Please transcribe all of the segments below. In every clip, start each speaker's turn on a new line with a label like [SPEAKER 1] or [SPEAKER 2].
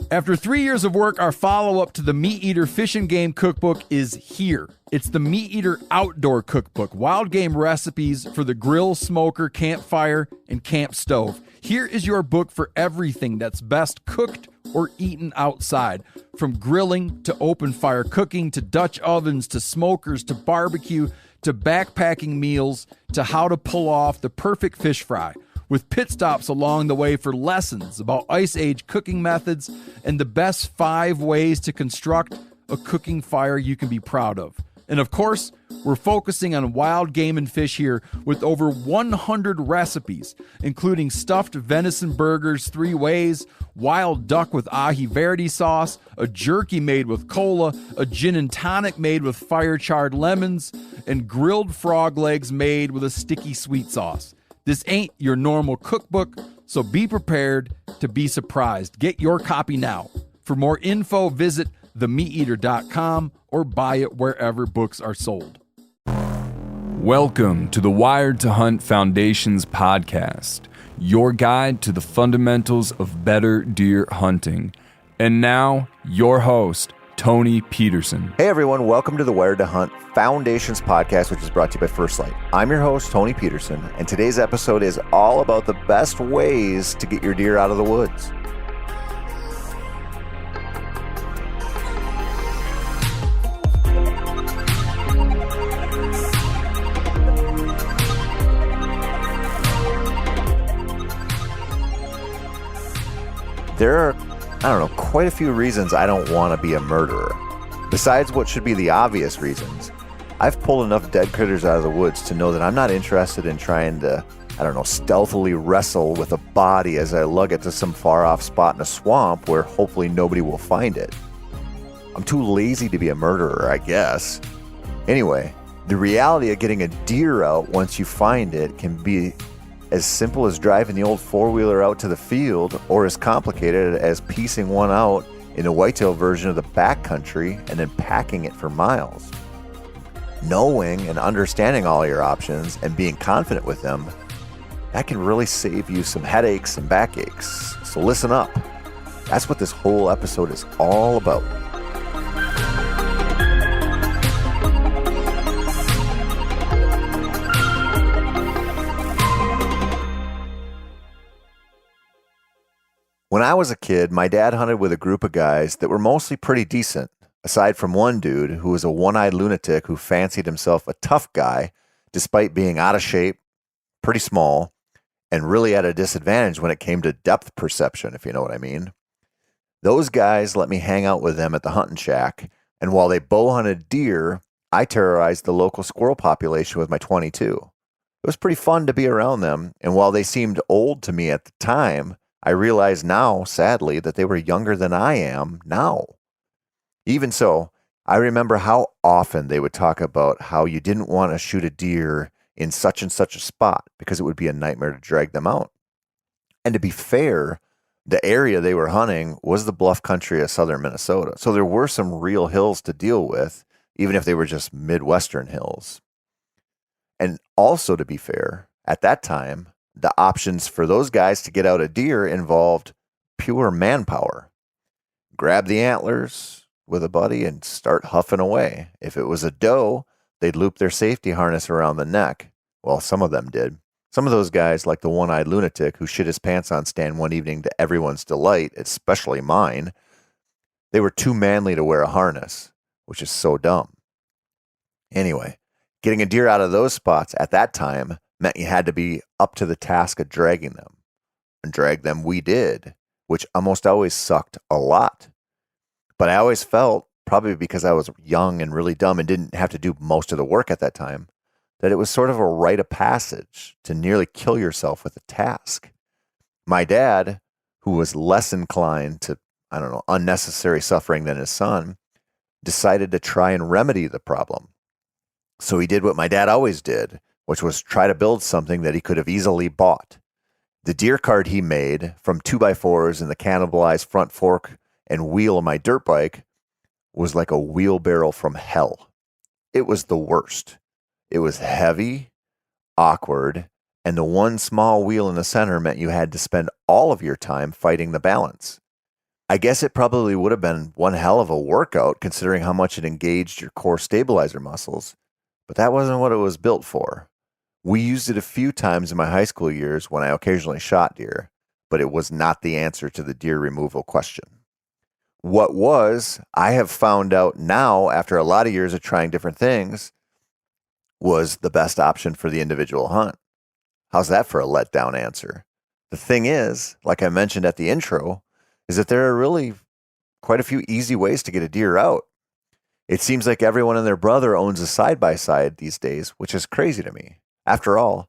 [SPEAKER 1] After 3 years of work, our follow-up to the Meat Eater Fish and Game Cookbook is here. It's the Meat Eater Outdoor Cookbook, wild game recipes for the grill, smoker, campfire, and camp stove. Here is your book for everything that's best cooked or eaten outside. From grilling to open fire cooking to Dutch ovens to smokers to barbecue to backpacking meals to how to pull off the perfect fish fry, with pit stops along the way for lessons about Ice Age cooking methods and the best 5 ways to construct a cooking fire you can be proud of. And of course, we're focusing on wild game and fish here with over 100 recipes, including stuffed venison burgers 3 ways, wild duck with ahi verde sauce, a jerky made with cola, a gin and tonic made with fire-charred lemons, and grilled frog legs made with a sticky sweet sauce. This ain't your normal cookbook, so be prepared to be surprised. Get your copy now. For more info, visit themeateater.com or buy it wherever books are sold.
[SPEAKER 2] Welcome to the Wired to Hunt Foundation's podcast, your guide to the fundamentals of better deer hunting. And now, your host, Tony Peterson.
[SPEAKER 3] Hey everyone, welcome to the Wired to Hunt Foundations podcast, which is brought to you by First Light. I'm your host, Tony Peterson, and today's episode is all about the best ways to get your deer out of the woods. There are, quite a few reasons I don't want to be a murderer. Besides what should be the obvious reasons, I've pulled enough dead critters out of the woods to know that I'm not interested in trying to, stealthily wrestle with a body as I lug it to some far-off spot in a swamp where hopefully nobody will find it. I'm too lazy to be a murderer, I guess. Anyway, the reality of getting a deer out once you find it can be as simple as driving the old four-wheeler out to the field, or as complicated as piecing one out in a whitetail version of the backcountry and then packing it for miles. Knowing and understanding all your options and being confident with them, that can really save you some headaches and backaches. So listen up. That's what this whole episode is all about. When I was a kid, my dad hunted with a group of guys that were mostly pretty decent, aside from one dude who was a one-eyed lunatic who fancied himself a tough guy despite being out of shape, pretty small, and really at a disadvantage when it came to depth perception, if you know what I mean. Those guys let me hang out with them at the hunting shack, and while they bow hunted deer, I terrorized the local squirrel population with my .22. It was pretty fun to be around them, and while they seemed old to me at the time, I realize now, sadly, that they were younger than I am now. Even so, I remember how often they would talk about how you didn't want to shoot a deer in such and such a spot because it would be a nightmare to drag them out. And to be fair, the area they were hunting was the bluff country of southern Minnesota. So there were some real hills to deal with, even if they were just Midwestern hills. And also, to be fair, at that time, the options for those guys to get out a deer involved pure manpower. Grab the antlers with a buddy and start huffing away. If it was a doe, they'd loop their safety harness around the neck. Well, some of them did. Some of those guys, like the one-eyed lunatic who shit his pants on stand one evening to everyone's delight, especially mine, they were too manly to wear a harness, which is so dumb. Anyway, getting a deer out of those spots at that time meant you had to be up to the task of dragging them. And drag them we did, which almost always sucked a lot. But I always felt, probably because I was young and really dumb and didn't have to do most of the work at that time, that it was sort of a rite of passage to nearly kill yourself with a task. My dad, who was less inclined to, unnecessary suffering than his son, decided to try and remedy the problem. So he did what my dad always did, which was try to build something that he could have easily bought. The deer cart he made from 2x4s and the cannibalized front fork and wheel of my dirt bike was like a wheelbarrow from hell. It was the worst. It was heavy, awkward, and the one small wheel in the center meant you had to spend all of your time fighting the balance. I guess it probably would have been one hell of a workout considering how much it engaged your core stabilizer muscles, but that wasn't what it was built for. We used it a few times in my high school years when I occasionally shot deer, but it was not the answer to the deer removal question. What was, I have found out now after a lot of years of trying different things, was the best option for the individual hunt. How's that for a letdown answer? The thing is, like I mentioned at the intro, is that there are really quite a few easy ways to get a deer out. It seems like everyone and their brother owns a side-by-side these days, which is crazy to me. After all,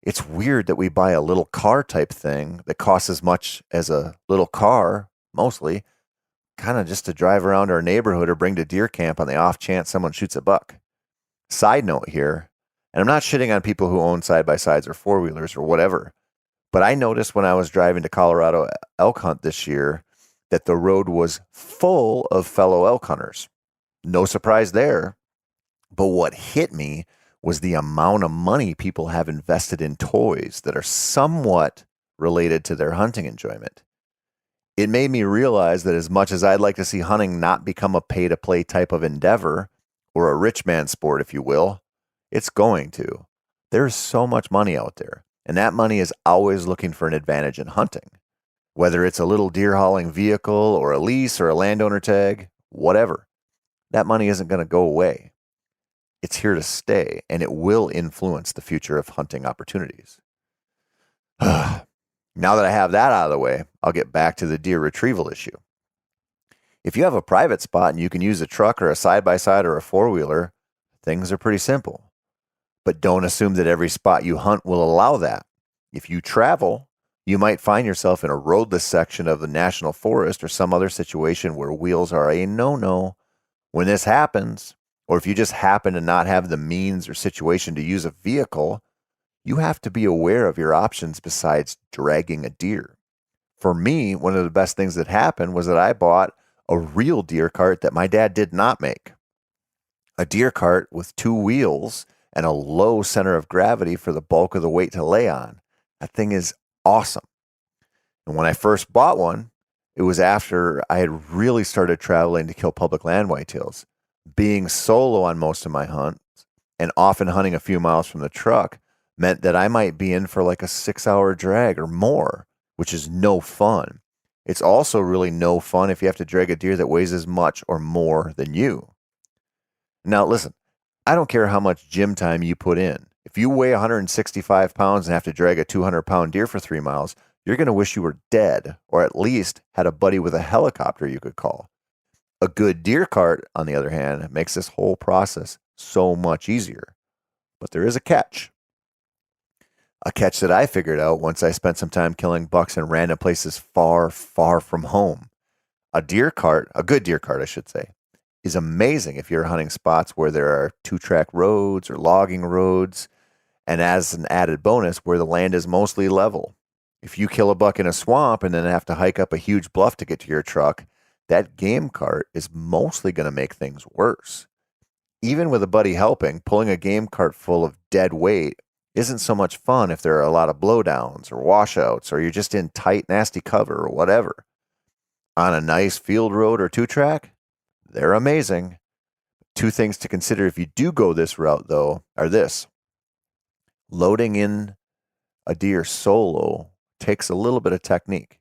[SPEAKER 3] it's weird that we buy a little car type thing that costs as much as a little car, mostly, kind of just to drive around our neighborhood or bring to deer camp on the off chance someone shoots a buck. Side note here, and I'm not shitting on people who own side-by-sides or four-wheelers or whatever, but I noticed when I was driving to Colorado elk hunt this year that the road was full of fellow elk hunters. No surprise there. But what hit me was the amount of money people have invested in toys that are somewhat related to their hunting enjoyment. It made me realize that as much as I'd like to see hunting not become a pay-to-play type of endeavor, or a rich man sport, if you will, it's going to. There's so much money out there, and that money is always looking for an advantage in hunting. Whether it's a little deer hauling vehicle or a lease or a landowner tag, whatever, that money isn't going to go away. It's here to stay, and it will influence the future of hunting opportunities. Now that I have that out of the way, I'll get back to the deer retrieval issue. If you have a private spot and you can use a truck or a side-by-side or a four-wheeler, things are pretty simple. But don't assume that every spot you hunt will allow that. If you travel, you might find yourself in a roadless section of the national forest or some other situation where wheels are a no-no. When this happens, or if you just happen to not have the means or situation to use a vehicle, you have to be aware of your options besides dragging a deer. For me, one of the best things that happened was that I bought a real deer cart that my dad did not make. A deer cart with two wheels and a low center of gravity for the bulk of the weight to lay on. That thing is awesome. And when I first bought one, it was after I had really started traveling to kill public land whitetails. Being solo on most of my hunts and often hunting a few miles from the truck meant that I might be in for like a 6-hour drag or more, which is no fun. It's also really no fun if you have to drag a deer that weighs as much or more than you. Now, listen, I don't care how much gym time you put in. If you weigh 165 pounds and have to drag a 200-pound deer for 3 miles, you're going to wish you were dead, or at least had a buddy with a helicopter you could call. A good deer cart, on the other hand, makes this whole process so much easier. But there is a catch. A catch that I figured out once I spent some time killing bucks in random places far, far from home. A deer cart, a good deer cart, I should say, is amazing if you're hunting spots where there are 2-track roads or logging roads, and as an added bonus, where the land is mostly level. If you kill a buck in a swamp and then have to hike up a huge bluff to get to your truck, that game cart is mostly going to make things worse. Even with a buddy helping, pulling a game cart full of dead weight isn't so much fun if there are a lot of blowdowns or washouts or you're just in tight, nasty cover or whatever. On a nice field road or 2-track, they're amazing. 2 things to consider if you do go this route, though, are this. Loading in a deer solo takes a little bit of technique.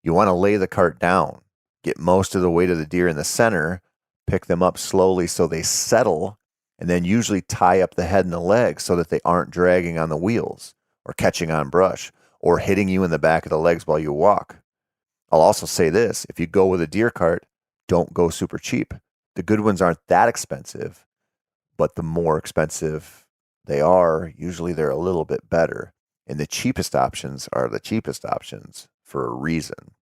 [SPEAKER 3] You want to lay the cart down, get most of the weight of the deer in the center, pick them up slowly so they settle, and then usually tie up the head and the legs so that they aren't dragging on the wheels or catching on brush or hitting you in the back of the legs while you walk. I'll also say this, if you go with a deer cart, don't go super cheap. The good ones aren't that expensive, but the more expensive they are, usually they're a little bit better. And the cheapest options are the cheapest options for a reason.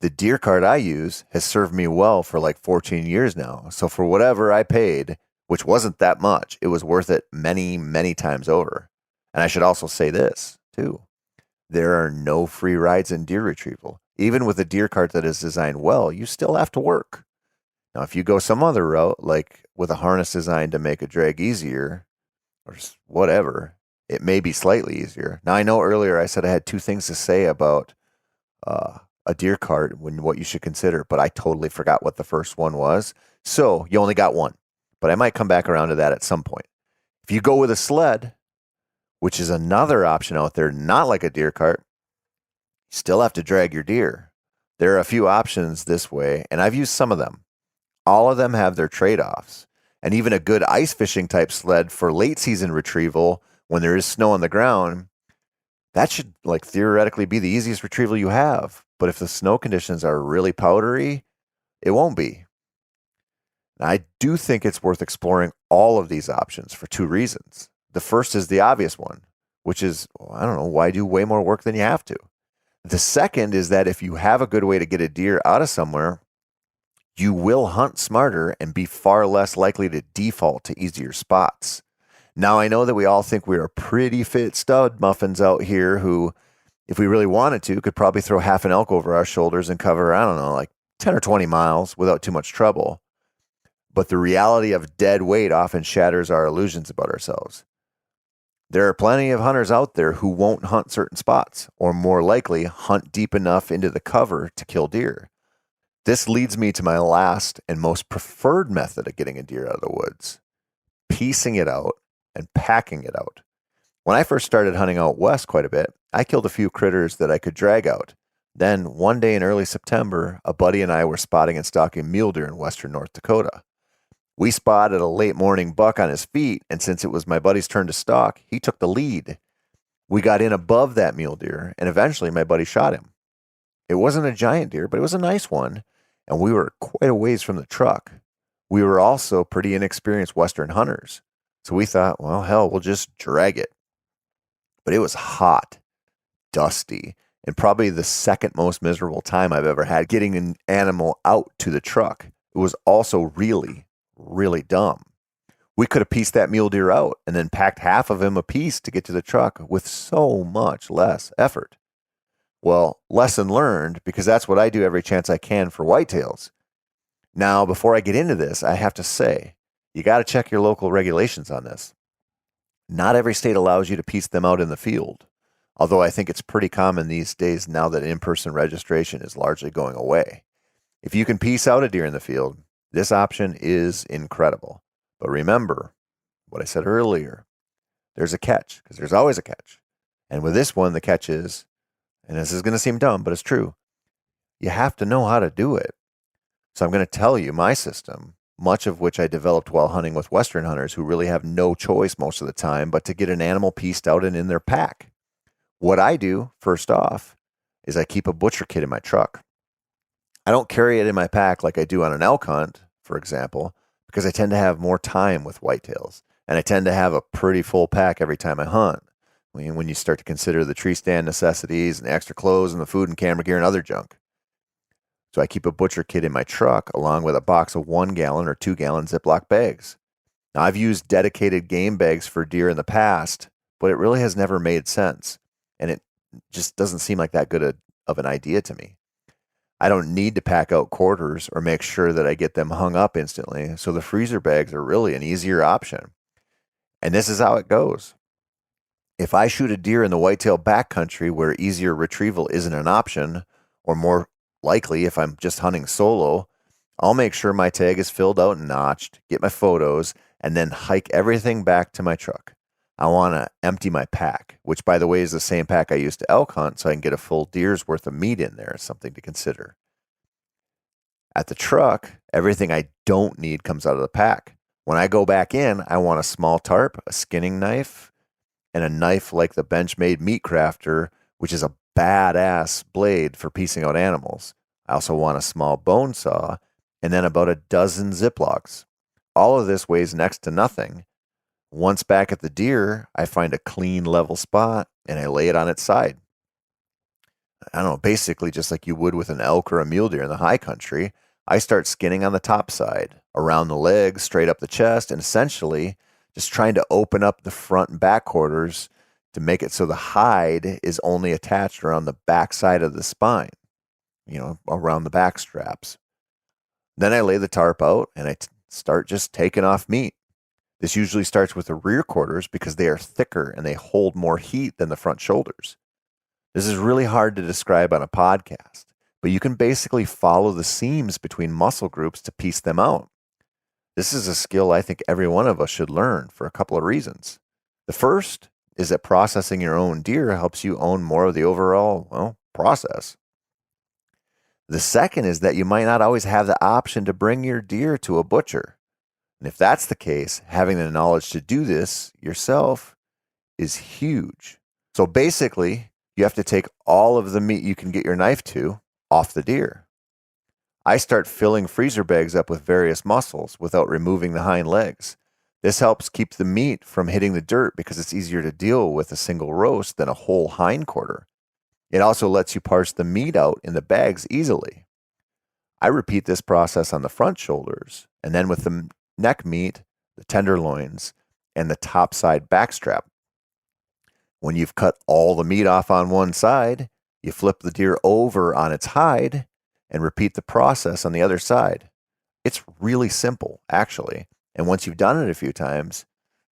[SPEAKER 3] The deer cart I use has served me well for like 14 years now. So for whatever I paid, which wasn't that much, it was worth it many, many times over. And I should also say this, too. There are no free rides in deer retrieval. Even with a deer cart that is designed well, you still have to work. Now, if you go some other route, like with a harness designed to make a drag easier, or whatever, it may be slightly easier. Now, I know earlier I said I had 2 things to say about a deer cart when what you should consider, but I totally forgot what the first one was. So you only got one, but I might come back around to that at some point. If you go with a sled, which is another option out there, not like a deer cart, you still have to drag your deer. There are a few options this way, and I've used some of them. All of them have their trade-offs, and even a good ice fishing type sled for late season retrieval when there is snow on the ground, that should theoretically be the easiest retrieval you have. But if the snow conditions are really powdery, it won't be. And I do think it's worth exploring all of these options for two reasons. The first is the obvious one, which is, why do way more work than you have to? The second is that if you have a good way to get a deer out of somewhere, you will hunt smarter and be far less likely to default to easier spots. Now, I know that we all think we are pretty fit stud muffins out here who, if we really wanted to, could probably throw half an elk over our shoulders and cover, 10 or 20 miles without too much trouble. But the reality of dead weight often shatters our illusions about ourselves. There are plenty of hunters out there who won't hunt certain spots, or more likely hunt deep enough into the cover to kill deer. This leads me to my last and most preferred method of getting a deer out of the woods: piecing it out and packing it out. When I first started hunting out west quite a bit, I killed a few critters that I could drag out. Then, one day in early September, a buddy and I were spotting and stalking mule deer in western North Dakota. We spotted a late morning buck on his feet, and since it was my buddy's turn to stalk, he took the lead. We got in above that mule deer, and eventually my buddy shot him. It wasn't a giant deer, but it was a nice one, and we were quite a ways from the truck. We were also pretty inexperienced western hunters, so we thought, well, hell, we'll just drag it. But it was hot, dusty, and probably the second most miserable time I've ever had getting an animal out to the truck. It was also really dumb. We could have pieced that mule deer out and then packed half of him a piece to get to the truck with so much less effort. Well, lesson learned, because that's what I do every chance I can for whitetails. Now, before I get into this, I have to say, you got to check your local regulations on this. Not every state allows you to piece them out in the field, although I think it's pretty common these days now that in-person registration is largely going away. If you can piece out a deer in the field, this option is incredible. But remember what I said earlier. There's a catch, because there's always a catch. And with this one, the catch is, and this is going to seem dumb, but it's true, you have to know how to do it. So I'm going to tell you my system, much of which I developed while hunting with Western hunters who really have no choice most of the time but to get an animal pieced out and in their pack. What I do, first off, is I keep a butcher kit in my truck. I don't carry it in my pack like I do on an elk hunt, for example, because I tend to have more time with whitetails, and I tend to have a pretty full pack every time I hunt. When you start to consider the tree stand necessities and the extra clothes and the food and camera gear and other junk. So I keep a butcher kit in my truck along with a box of 1 gallon or 2 gallon Ziploc bags. Now, I've used dedicated game bags for deer in the past, but it really has never made sense. And it just doesn't seem like that good of an idea to me. I don't need to pack out quarters or make sure that I get them hung up instantly. So the freezer bags are really an easier option. And this is how it goes. If I shoot a deer in the whitetail backcountry where easier retrieval isn't an option, or more likely if I'm just hunting solo, I'll make sure my tag is filled out and notched, get my photos, and then hike everything back to my truck. I want to empty my pack, which by the way is the same pack I used to elk hunt, so I can get a full deer's worth of meat in there. Something to consider. At the truck, everything I don't need comes out of the pack. When I go back in, I want a small tarp, a skinning knife, and a knife like the Benchmade Meat Crafter, which is a badass blade for piecing out animals. I also want a small bone saw, and then about a dozen Ziplocs. All of this weighs next to nothing. Once back at the deer, I find a clean, level spot, and I lay it on its side. I don't know, basically just like you would with an elk or a mule deer in the high country, I start skinning on the top side, around the legs, straight up the chest, and essentially just trying to open up the front and back quarters to make it so the hide is only attached around the back side of the spine, around the back straps. Then I lay the tarp out and I start just taking off meat. This usually starts with the rear quarters because they are thicker and they hold more heat than the front shoulders. This is really hard to describe on a podcast, but you can basically follow the seams between muscle groups to piece them out. This is a skill I think every one of us should learn for a couple of reasons. The first is that processing your own deer helps you own more of the overall, process. The second is that you might not always have the option to bring your deer to a butcher. And if that's the case, having the knowledge to do this yourself is huge. So basically, you have to take all of the meat you can get your knife to off the deer. I start filling freezer bags up with various muscles without removing the hind legs. This helps keep the meat from hitting the dirt because it's easier to deal with a single roast than a whole hind quarter. It also lets you parse the meat out in the bags easily. I repeat this process on the front shoulders, and then with the neck meat, the tenderloins, and the top side backstrap. When you've cut all the meat off on one side, you flip the deer over on its hide and repeat the process on the other side. It's really simple, actually. And once you've done it a few times,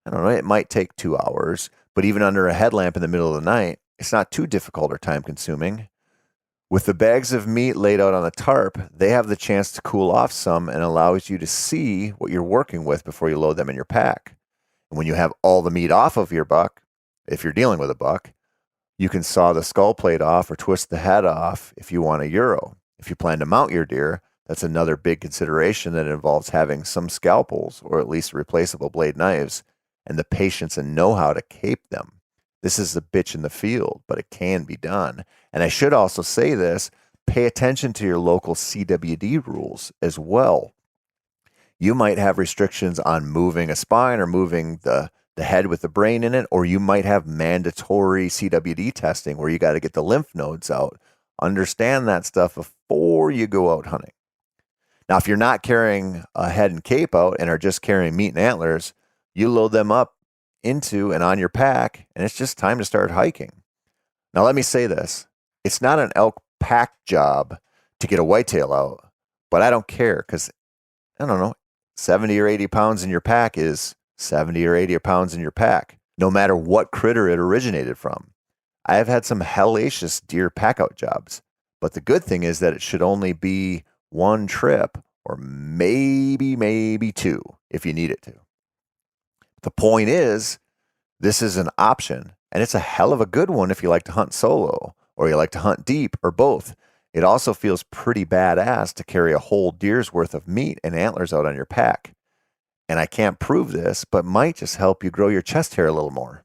[SPEAKER 3] I don't know, it might take 2 hours, but even under a headlamp in the middle of the night, it's not too difficult or time consuming. With the bags of meat laid out on the tarp, they have the chance to cool off some and allows you to see what you're working with before you load them in your pack. And when you have all the meat off of your buck, if you're dealing with a buck, you can saw the skull plate off or twist the head off if you want a euro. If you plan to mount your deer, that's another big consideration that involves having some scalpels or at least replaceable blade knives and the patience and know-how to cape them. This is the bitch in the field, but it can be done. And I should also say this, pay attention to your local CWD rules as well. You might have restrictions on moving a spine or moving the head with the brain in it, or you might have mandatory CWD testing where you got to get the lymph nodes out. Understand that stuff before you go out hunting. Now, if you're not carrying a head and cape out and are just carrying meat and antlers, you load them up into and on your pack, and it's just time to start hiking. Now, let me say this. It's not an elk pack job to get a whitetail out, but I don't care because, 70 or 80 pounds in your pack is 70 or 80 pounds in your pack, no matter what critter it originated from. I have had some hellacious deer pack out jobs, but the good thing is that it should only be one trip or maybe two if you need it to. The point is, this is an option, and it's a hell of a good one if you like to hunt solo or you like to hunt deep or both. It also feels pretty badass to carry a whole deer's worth of meat and antlers out on your pack. And I can't prove this, but might just help you grow your chest hair a little more.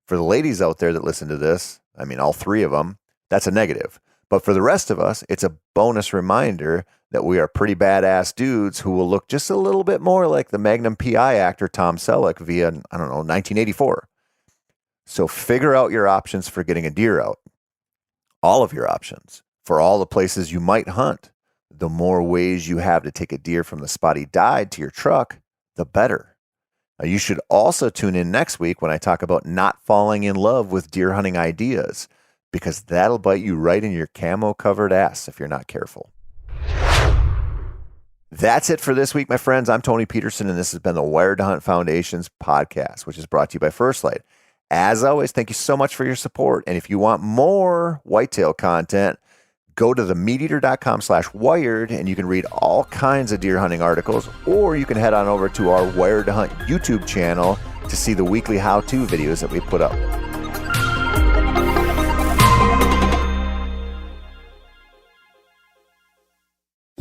[SPEAKER 3] For the ladies out there that listen to this, all three of them, that's a negative. But for the rest of us, it's a bonus reminder that we are pretty badass dudes who will look just a little bit more like the Magnum PI actor Tom Selleck via, 1984. So figure out your options for getting a deer out. All of your options for all the places you might hunt. The more ways you have to take a deer from the spot he died to your truck, the better. Now, you should also tune in next week when I talk about not falling in love with deer hunting ideas, because that'll bite you right in your camo-covered ass if you're not careful. That's it for this week, my friends. I'm Tony Peterson, and this has been the Wired to Hunt Foundation's podcast, which is brought to you by First Light. As always, thank you so much for your support. And if you want more whitetail content, go to themeateater.com/wired, and you can read all kinds of deer hunting articles, or you can head on over to our Wired to Hunt YouTube channel to see the weekly how-to videos that we put up.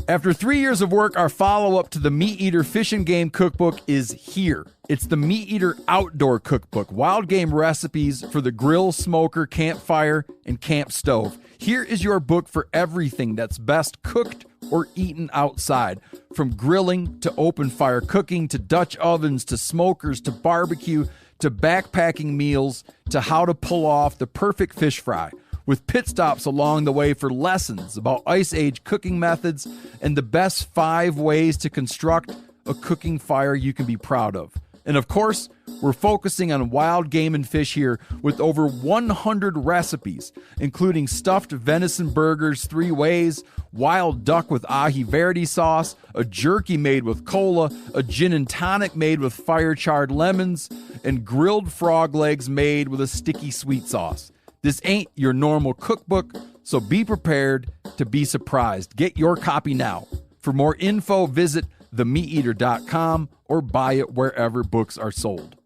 [SPEAKER 1] After 3 years of work, our follow-up to the Meat Eater Fish and Game Cookbook is here. It's the Meat Eater Outdoor Cookbook, wild game recipes for the grill, smoker, campfire, and camp stove. Here is your book for everything that's best cooked or eaten outside. From grilling to open fire cooking to Dutch ovens to smokers to barbecue to backpacking meals to how to pull off the perfect fish fry, with pit stops along the way for lessons about Ice Age cooking methods and the best 5 ways to construct a cooking fire you can be proud of. And of course, we're focusing on wild game and fish here with over 100 recipes, including stuffed venison burgers 3 ways, wild duck with ahi verde sauce, a jerky made with cola, a gin and tonic made with fire-charred lemons, and grilled frog legs made with a sticky sweet sauce. This ain't your normal cookbook, So be prepared to be surprised. Get your copy now. For more info, visit themeateater.com or buy it wherever books are sold.